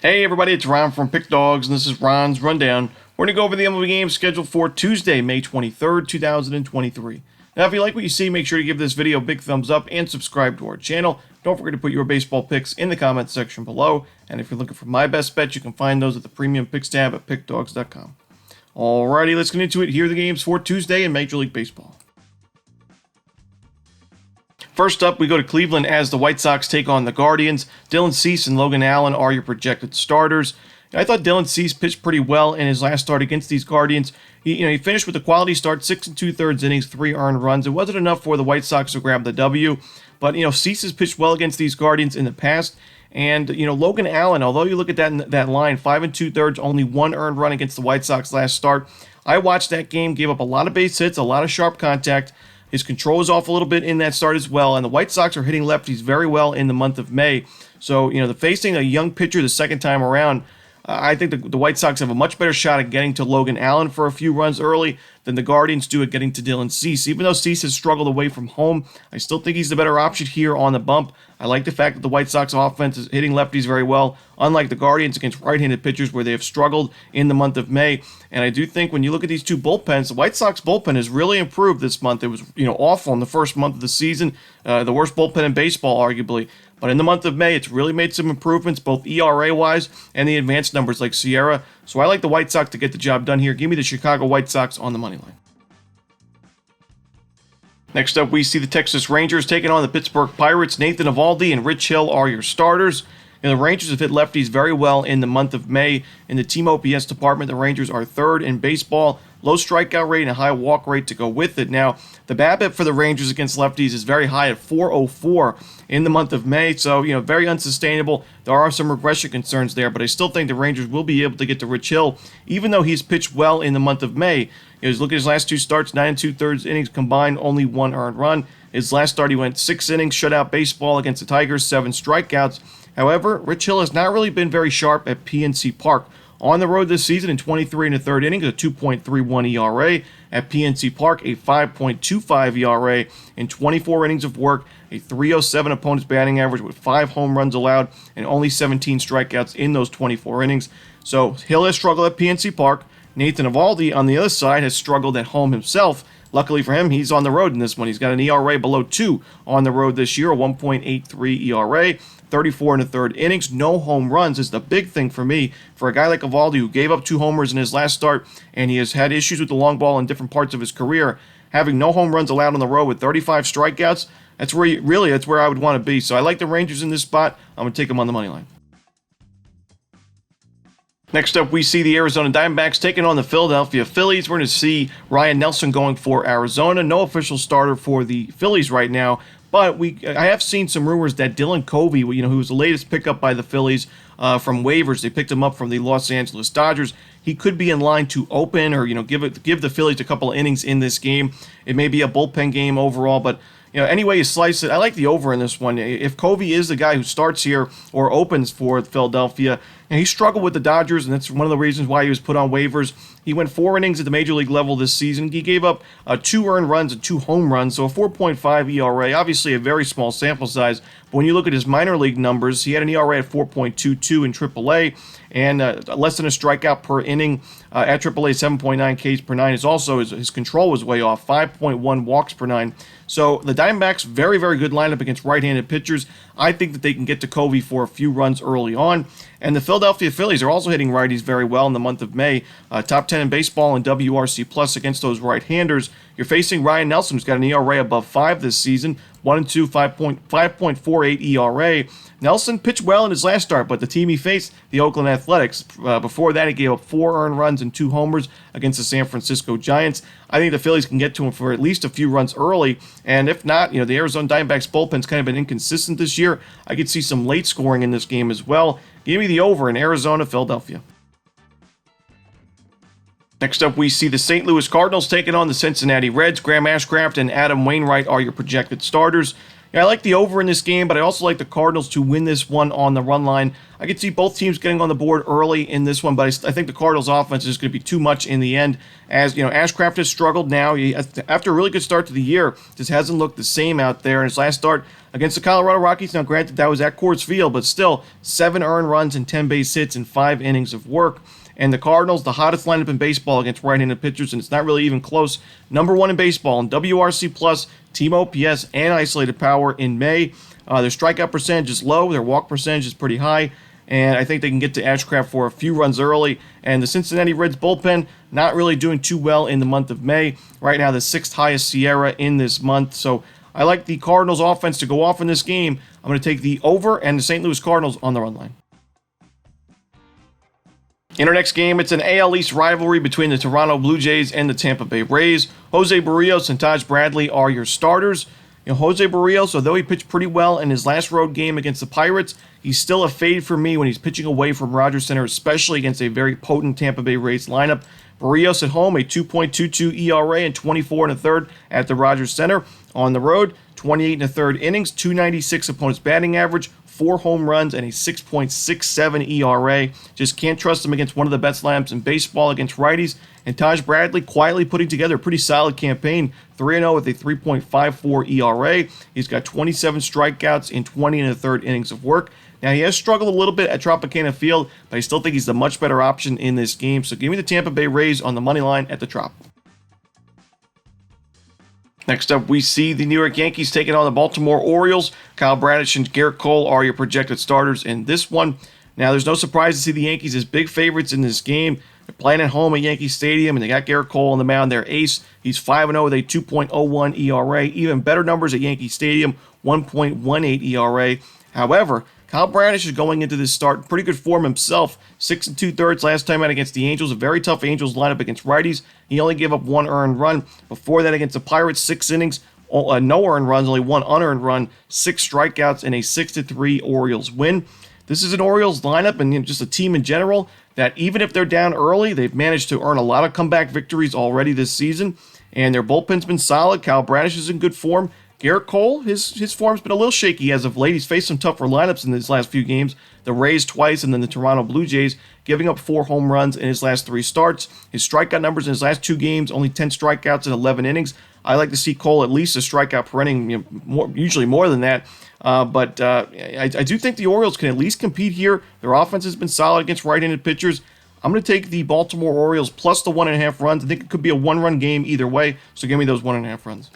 Hey everybody, it's Ron from Pick Dawgz, and this is Ron's Rundown. We're going to go over the MLB games scheduled for Tuesday, May 23rd, 2023. Now, if you like what you see, make sure to give this video a big thumbs up and subscribe to our channel. Don't forget to put your baseball picks in the comments section below. And if you're looking for my best bets, you can find those at the Premium Picks tab at pickdawgz.com. Alrighty, let's get into it. Here are the games for Tuesday in Major League Baseball. First up, we go to Cleveland as the White Sox take on the Guardians. Dylan Cease and Logan Allen are your projected starters. I thought Dylan Cease pitched pretty well in his last start against these Guardians. He finished with a quality start, 6 2/3 innings, 3 earned runs. It wasn't enough for the White Sox to grab the W, but Cease has pitched well against these Guardians in the past. And Logan Allen, although you look at that line, 5 2/3, only 1 earned run against the White Sox last start. I watched that game, gave up a lot of base hits, a lot of sharp contact. His control is off a little bit in that start as well, and the White Sox are hitting lefties very well in the month of May. So, the facing a young pitcher the second time around, I think the White Sox have a much better shot at getting to Logan Allen for a few runs early than the Guardians do at getting to Dylan Cease. Even though Cease has struggled away from home, I still think he's the better option here on the bump. I like the fact that the White Sox offense is hitting lefties very well, unlike the Guardians against right-handed pitchers where they have struggled in the month of May. And I do think when you look at these two bullpens, the White Sox bullpen has really improved this month. It was awful in the first month of the season, the worst bullpen in baseball arguably. But in the month of May, it's really made some improvements, both ERA-wise and the advanced numbers like Sierra. So I like the White Sox to get the job done here. Give me the Chicago White Sox on the money line. Next up, we see the Texas Rangers taking on the Pittsburgh Pirates. Nathan Eovaldi and Rich Hill are your starters. The Rangers have hit lefties very well in the month of May. In the team OPS department, the Rangers are third in baseball. Low strikeout rate and a high walk rate to go with it. Now, the BABIP for the Rangers against lefties is very high at 404 in the month of May. So, very unsustainable. There are some regression concerns there, but I still think the Rangers will be able to get to Rich Hill, even though he's pitched well in the month of May. Look at his last two starts, 9 2/3 innings combined, only 1 earned run. His last start, he went 6 innings, shutout baseball against the Tigers, 7 strikeouts. However, Rich Hill has not really been very sharp at PNC Park. On the road this season in 23 1/3 innings, a 2.31 ERA. At PNC Park, a 5.25 ERA in 24 innings of work, a 307 opponent's batting average with 5 home runs allowed and only 17 strikeouts in those 24 innings. So Hill has struggled at PNC Park. Nathan Eovaldi, on the other side, has struggled at home himself. Luckily for him, he's on the road in this one. He's got an ERA below 2 on the road this year, a 1.83 ERA. 34 1/3 innings, no home runs is the big thing for me. For a guy like Eovaldi who gave up 2 homers in his last start and he has had issues with the long ball in different parts of his career, having no home runs allowed on the road with 35 strikeouts, that's where I would want to be. So I like the Rangers in this spot. I'm going to take them on the money line. Next up, we see the Arizona Diamondbacks taking on the Philadelphia Phillies. We're going to see Ryan Nelson going for Arizona. No official starter for the Phillies right now. But I have seen some rumors that Dylan Covey, who was the latest pickup by the Phillies from waivers, they picked him up from the Los Angeles Dodgers. He could be in line to open or give the Phillies a couple of innings in this game. It may be a bullpen game overall, but any way you slice it, I like the over in this one. If Covey is the guy who starts here or opens for Philadelphia, he struggled with the Dodgers, and that's one of the reasons why he was put on waivers. He went 4 innings at the major league level this season. He gave up 2 earned runs and 2 home runs, so a 4.5 ERA. Obviously a very small sample size, but when you look at his minor league numbers, he had an ERA at 4.22 in AAA and less than a strikeout per inning. At AAA, 7.9 Ks per 9 is also his control was way off, 5.1 walks per 9. So the Diamondbacks, very, very good lineup against right-handed pitchers. I think that they can get to Covey for a few runs early on. And the Philadelphia Phillies are also hitting righties very well in the month of May. Top 10 in baseball in WRC plus against those right-handers. You're facing Ryan Nelson, who's got an ERA above 5 this season. 1-2, 5.48 ERA. Nelson pitched well in his last start, but the team he faced, the Oakland Athletics, before that he gave up 4 earned runs and 2 homers against the San Francisco Giants. I think the Phillies can get to him for at least a few runs early, and if not, the Arizona Diamondbacks bullpen's kind of been inconsistent this year. I could see some late scoring in this game as well. Give me the over in Arizona, Philadelphia. Next up, we see the St. Louis Cardinals taking on the Cincinnati Reds. Graham Ashcraft and Adam Wainwright are your projected starters. I like the over in this game, but I also like the Cardinals to win this one on the run line. I could see both teams getting on the board early in this one, but I think the Cardinals' offense is going to be too much in the end. As you know, Ashcraft has struggled now. After a really good start to the year, just hasn't looked the same out there. In his last start against the Colorado Rockies, now granted that was at Coors Field, but still 7 earned runs and 10 base hits in 5 innings of work. And the Cardinals, the hottest lineup in baseball against right-handed pitchers, and it's not really even close. Number 1 in baseball in WRC+, team OPS, and isolated power in May. Their strikeout percentage is low. Their walk percentage is pretty high. And I think they can get to Ashcraft for a few runs early. And the Cincinnati Reds bullpen, not really doing too well in the month of May. Right now, the 6th highest SIERA in this month. So I like the Cardinals offense to go off in this game. I'm going to take the over and the St. Louis Cardinals on the run line. In our next game, it's an AL East rivalry between the Toronto Blue Jays and the Tampa Bay Rays. Jose Barrios and Taj Bradley are your starters. You know, Jose Barrios, although he pitched pretty well in his last road game against the Pirates, he's still a fade for me when he's pitching away from Rogers Center, especially against a very potent Tampa Bay Rays lineup. Barrios at home, a 2.22 ERA and 24 1/3 at the Rogers Center. On the road, 28 1/3 innings, 296 opponent's batting average, 4 home runs, and a 6.67 ERA. Just can't trust him against one of the best lineups in baseball against righties. And Taj Bradley quietly putting together a pretty solid campaign, 3-0 with a 3.54 ERA. He's got 27 strikeouts in 20 1/3 innings of work. Now, he has struggled a little bit at Tropicana Field, but I still think he's the much better option in this game. So give me the Tampa Bay Rays on the money line at the Trop. Next up, we see the New York Yankees taking on the Baltimore Orioles. Kyle Bradish and Garrett Cole are your projected starters in this one. Now, there's no surprise to see the Yankees as big favorites in this game. They're playing at home at Yankee Stadium, and they got Garrett Cole on the mound, their ace. He's 5-0 with a 2.01 ERA. Even better numbers at Yankee Stadium, 1.18 ERA. However, Kyle Bradish is going into this start pretty good form himself. 6 2/3 last time out against the Angels. A very tough Angels lineup against righties. He only gave up 1 earned run. Before that against the Pirates, 6 innings, no earned runs, only 1 unearned run, 6 strikeouts, and a 6-3 Orioles win. This is an Orioles lineup and just a team in general that even if they're down early, they've managed to earn a lot of comeback victories already this season. And their bullpen's been solid. Kyle Bradish is in good form. Garrett Cole, his form's been a little shaky as of late. He's faced some tougher lineups in these last few games. The Rays twice and then the Toronto Blue Jays, giving up 4 home runs in his last 3 starts. His strikeout numbers in his last 2 games, only 10 strikeouts in 11 innings. I like to see Cole at least a strikeout per inning, usually more than that. But I do think the Orioles can at least compete here. Their offense has been solid against right-handed pitchers. I'm going to take the Baltimore Orioles plus the 1.5 runs. I think it could be a 1-run game either way, so give me those 1.5 runs.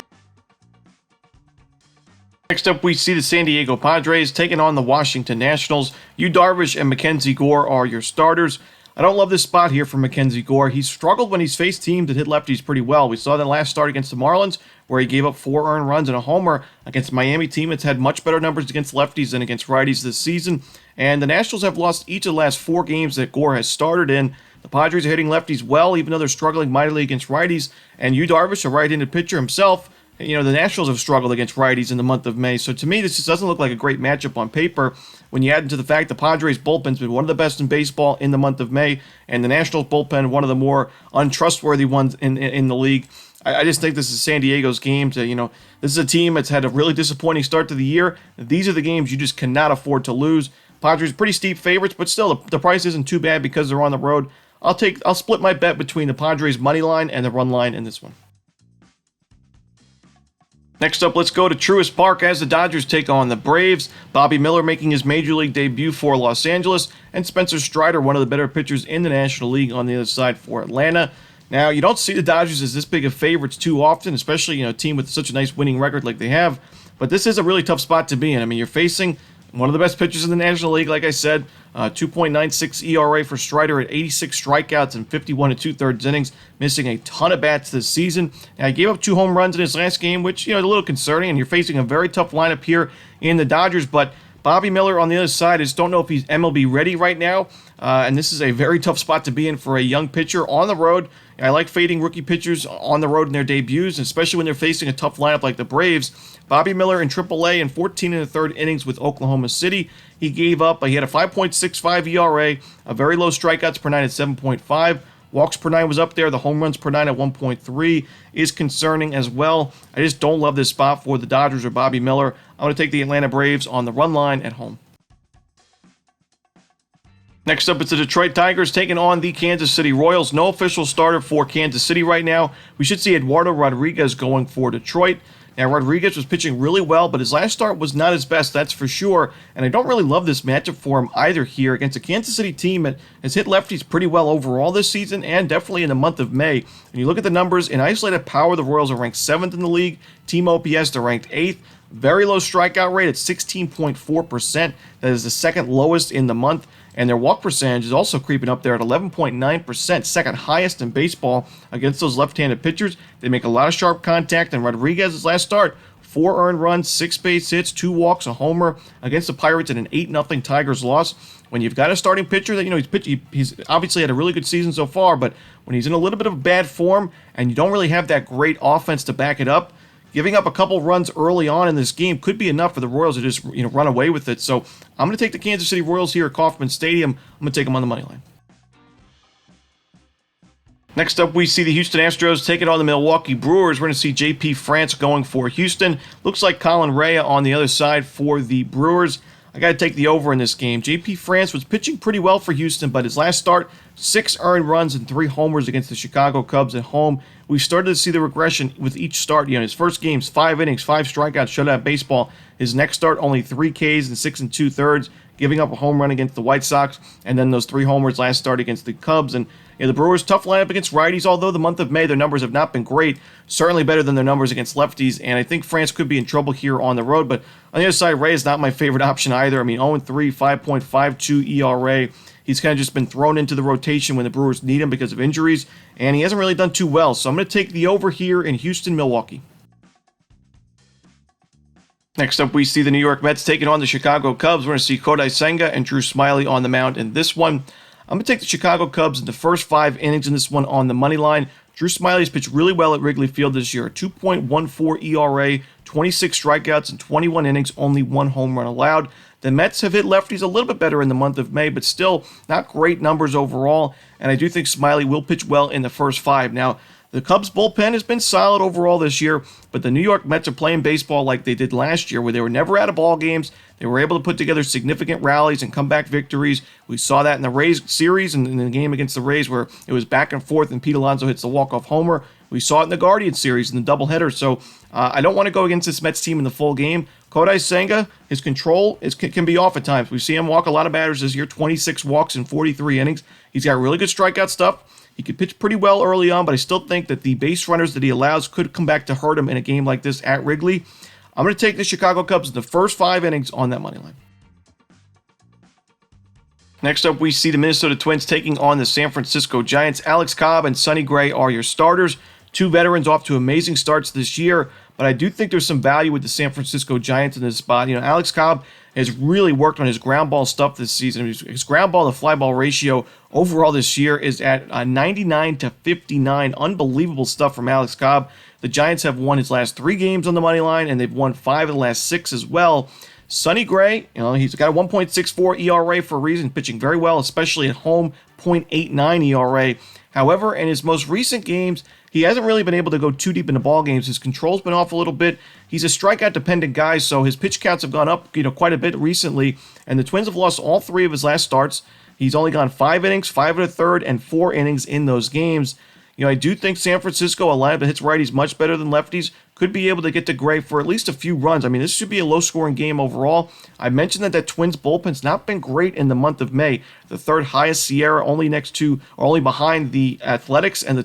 Next up, we see the San Diego Padres taking on the Washington Nationals. Yu Darvish and Mackenzie Gore are your starters. I don't love this spot here for Mackenzie Gore. He's struggled when he's faced teams that hit lefties pretty well. We saw that last start against the Marlins, where he gave up 4 earned runs and a homer against a Miami team that's had much better numbers against lefties than against righties this season. And the Nationals have lost each of the last 4 games that Gore has started in. The Padres are hitting lefties well, even though they're struggling mightily against righties. And Yu Darvish, a right-handed pitcher himself, you know, the Nationals have struggled against righties in the month of May. So to me, this just doesn't look like a great matchup on paper when you add into the fact the Padres bullpen's been one of the best in baseball in the month of May, and the Nationals bullpen one of the more untrustworthy ones in the league. I just think this is San Diego's game to, this is a team that's had a really disappointing start to the year. These are the games you just cannot afford to lose. Padres pretty steep favorites, but still the price isn't too bad because they're on the road. I'll split my bet between the Padres money line and the run line in this one. Next up, let's go to Truist Park as the Dodgers take on the Braves. Bobby Miller making his Major League debut for Los Angeles, and Spencer Strider, one of the better pitchers in the National League, on the other side for Atlanta. Now, you don't see the Dodgers as this big of favorites too often, especially a team with such a nice winning record like they have. But this is a really tough spot to be in. I mean, you're facing one of the best pitchers in the National League, like I said, 2.96 ERA for Strider at 86 strikeouts and 51 2/3 innings, missing a ton of bats this season. Now, he gave up 2 home runs in his last game, which is a little concerning, and you're facing a very tough lineup here in the Dodgers. But Bobby Miller on the other side, I just don't know if he's MLB ready right now, and this is a very tough spot to be in for a young pitcher on the road. I like fading rookie pitchers on the road in their debuts, especially when they're facing a tough lineup like the Braves. Bobby Miller in AAA in 14 1/3 innings with Oklahoma City. He had a 5.65 ERA, a very low strikeouts per 9 at 7.5. Walks per 9 was up there. The home runs per 9 at 1.3 is concerning as well. I just don't love this spot for the Dodgers or Bobby Miller. I'm going to take the Atlanta Braves on the run line at home. Next up, it's the Detroit Tigers taking on the Kansas City Royals. No official starter for Kansas City right now. We should see Eduardo Rodriguez going for Detroit. Now, Rodriguez was pitching really well, but his last start was not his best, that's for sure. And I don't really love this matchup for him either here against a Kansas City team that has hit lefties pretty well overall this season and definitely in the month of May. When you look at the numbers, in isolated power, the Royals are ranked 7th in the league. Team OPS, they're ranked 8th. Very low strikeout rate at 16.4%. That is the second lowest in the month. And their walk percentage is also creeping up there at 11.9%, second highest in baseball against those left-handed pitchers. They make a lot of sharp contact, and Rodriguez's last start, 4 earned runs, 6 base hits, 2 walks, a homer against the Pirates in an 8-0 Tigers loss. When you've got a starting pitcher that, he's obviously had a really good season so far, but when he's in a little bit of bad form and you don't really have that great offense to back it up, giving up a couple runs early on in this game could be enough for the Royals to just run away with it. So I'm going to take the Kansas City Royals here at Kauffman Stadium. I'm going to take them on the money line. Next up, we see the Houston Astros taking on the Milwaukee Brewers. We're going to see J.P. France going for Houston. Looks like Colin Rea on the other side for the Brewers. I got to take the over in this game. J.P. France was pitching pretty well for Houston, but his last start, 6 earned runs and 3 homers against the Chicago Cubs at home. We started to see the regression with each start. His first game's 5 innings, 5 strikeouts, shutout baseball. His next start, only 3 Ks and 6 2/3, giving up a home run against the White Sox, and then those 3 homers last start against the Cubs. And the Brewers' tough lineup against righties, although the month of May, their numbers have not been great. Certainly better than their numbers against lefties, and I think France could be in trouble here on the road. But on the other side, Ray is not my favorite option either. 0-3, 5.52 ERA. He's kind of just been thrown into the rotation when the Brewers need him because of injuries, and he hasn't really done too well. So I'm going to take the over here in Houston, Milwaukee. Next up, we see the New York Mets taking on the Chicago Cubs. We're going to see Kodai Senga and Drew Smyly on the mound in this one. I'm going to take the Chicago Cubs in the first 5 innings in this one on the money line. Drew Smyly's pitched really well at Wrigley Field this year. 2.14 ERA, 26 strikeouts in 21 innings, only 1 home run allowed. The Mets have hit lefties a little bit better in the month of May, but still not great numbers overall. And I do think Smyly will pitch well in the first 5. Now, the Cubs bullpen has been solid overall this year, but the New York Mets are playing baseball like they did last year, where they were never out of ball games. They were able to put together significant rallies and comeback victories. We saw that in the Rays series and in the game against the Rays, where it was back and forth and Pete Alonso hits the walk-off homer. We saw it in the Guardians series in the doubleheader. So I don't want to go against this Mets team in the full game. Kodai Senga, his control can be off at times. We see him walk a lot of batters this year, 26 walks in 43 innings. He's got really good strikeout stuff. He could pitch pretty well early on, but I still think that the base runners that he allows could come back to hurt him in a game like this at Wrigley. I'm going to take the Chicago Cubs in the first 5 innings on that money line. Next up, we see the Minnesota Twins taking on the San Francisco Giants. Alex Cobb and Sonny Gray are your starters. 2 veterans off to amazing starts this year, but I do think there's some value with the San Francisco Giants in this spot. Alex Cobb has really worked on his ground ball stuff this season. His ground ball to fly ball ratio overall this year is at 99-59. Unbelievable stuff from Alex Cobb. The Giants have won his last 3 games on the money line, and they've won 5 of the last 6 as well. Sonny Gray, he's got a 1.64 ERA for a reason, pitching very well, especially at home, 0.89 ERA. However, in his most recent games, he hasn't really been able to go too deep into ball games. His control's been off a little bit. He's a strikeout-dependent guy, so his pitch counts have gone up, quite a bit recently. And the Twins have lost all 3 of his last starts. He's only gone 5 innings, 5 1/3, and 4 innings in those games. I do think San Francisco, a lineup that hits righties much better than lefties, could be able to get to Gray for at least a few runs. This should be a low-scoring game overall. I mentioned that Twins bullpen's not been great in the month of May. The 3rd highest SIERA, only behind the Athletics and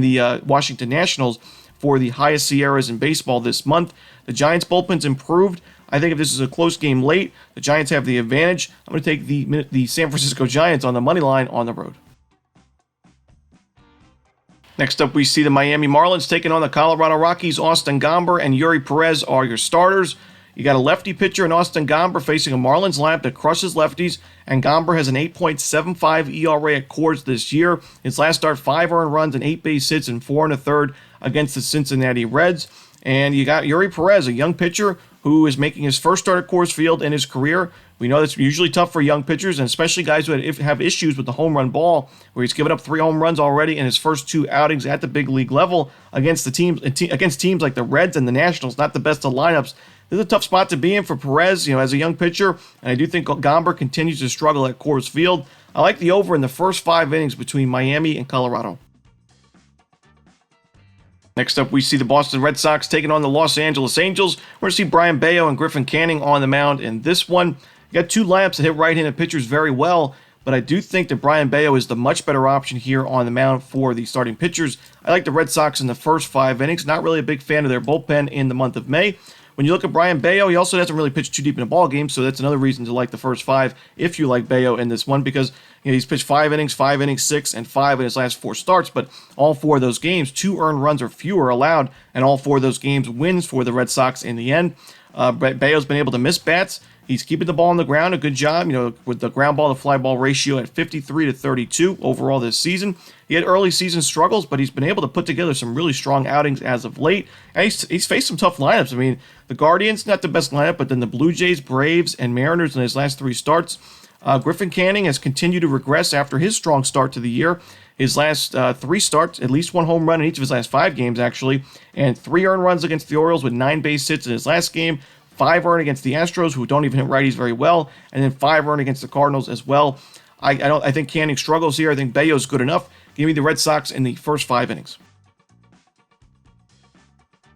the Washington Nationals for the highest SIERAs in baseball this month. The Giants bullpen's improved. I think if this is a close game late, the Giants have the advantage. I'm going to take the San Francisco Giants on the money line on the road. Next up, we see the Miami Marlins taking on the Colorado Rockies. Austin Gomber and Yuri Perez are your starters. You got a lefty pitcher in Austin Gomber facing a Marlins lineup that crushes lefties, and Gomber has an 8.75 ERA at Coors this year. His last start, 5 earned runs and 8 base hits in 4 1/3 against the Cincinnati Reds. And you got Yuri Perez, a young pitcher who is making his first start at Coors Field in his career. We know that's usually tough for young pitchers, and especially guys who have issues with the home run ball, where he's given up 3 home runs already in his first 2 outings at the big league level against teams like the Reds and the Nationals. Not the best of lineups. This is a tough spot to be in for Perez, as a young pitcher, and I do think Gomber continues to struggle at Coors Field. I like the over in the first 5 innings between Miami and Colorado. Next up, we see the Boston Red Sox taking on the Los Angeles Angels. We're going to see Brian Bayo and Griffin Canning on the mound in this one. You got two lineups that hit right-handed pitchers very well, but I do think that Brian Bayo is the much better option here on the mound for the starting pitchers. I like the Red Sox in the first 5 innings. Not really a big fan of their bullpen in the month of May. When you look at Brian Bayo, he also doesn't really pitch too deep in a ball game, so that's another reason to like the first 5 if you like Bayo in this one, because he's pitched 5 innings, 6, and 5 in his last 4 starts, but all 4 of those games, 2 earned runs or fewer allowed, and all 4 of those games wins for the Red Sox in the end. Bayo's been able to miss bats. He's keeping the ball on the ground, a good job, with the ground ball to fly ball ratio at 53-32 overall this season. He had early season struggles, but he's been able to put together some really strong outings as of late. And he's faced some tough lineups. I mean, the Guardians, not the best lineup, but then the Blue Jays, Braves, and Mariners in his last 3 starts. Griffin Canning has continued to regress after his strong start to the year. His last 3 starts, at least 1 home run in each of his last 5 games, actually, and 3 earned runs against the Orioles with 9 base hits in his last game. 5 earned against the Astros, who don't even hit righties very well, and then 5 earned against the Cardinals as well. I think Canning struggles here. I think Bayo's good enough. Give me the Red Sox in the first 5 innings.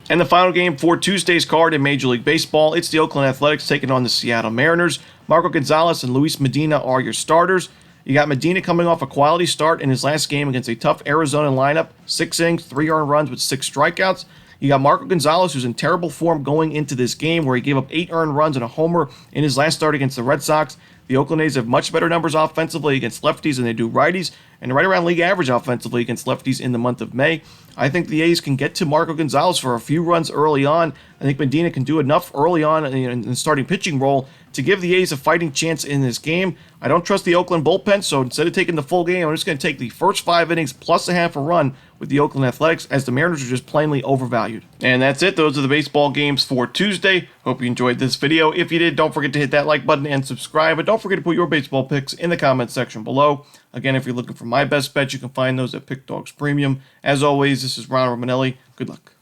And the final game for Tuesday's card in Major League Baseball, it's the Oakland Athletics taking on the Seattle Mariners. Marco Gonzalez and Luis Medina are your starters. You got Medina coming off a quality start in his last game against a tough Arizona lineup. 6 innings, 3 earned runs with 6 strikeouts. You got Marco Gonzalez, who's in terrible form going into this game, where he gave up 8 earned runs and a homer in his last start against the Red Sox. The Oakland A's have much better numbers offensively against lefties than they do righties, and right around league average offensively against lefties in the month of May. I think the A's can get to Marco Gonzalez for a few runs early on. I think Medina can do enough early on in the starting pitching role to give the A's a fighting chance in this game. I don't trust the Oakland bullpen, so instead of taking the full game, I'm just going to take the first 5 innings plus a half a run with the Oakland Athletics, as the Mariners are just plainly overvalued. And that's it. Those are the baseball games for Tuesday. Hope you enjoyed this video. If you did, don't forget to hit that like button and subscribe. But don't forget to put your baseball picks in the comments section below. Again, if you're looking for my best bets, you can find those at Pick Dawgz Premium. As always, this is Ron Romanelli. Good luck.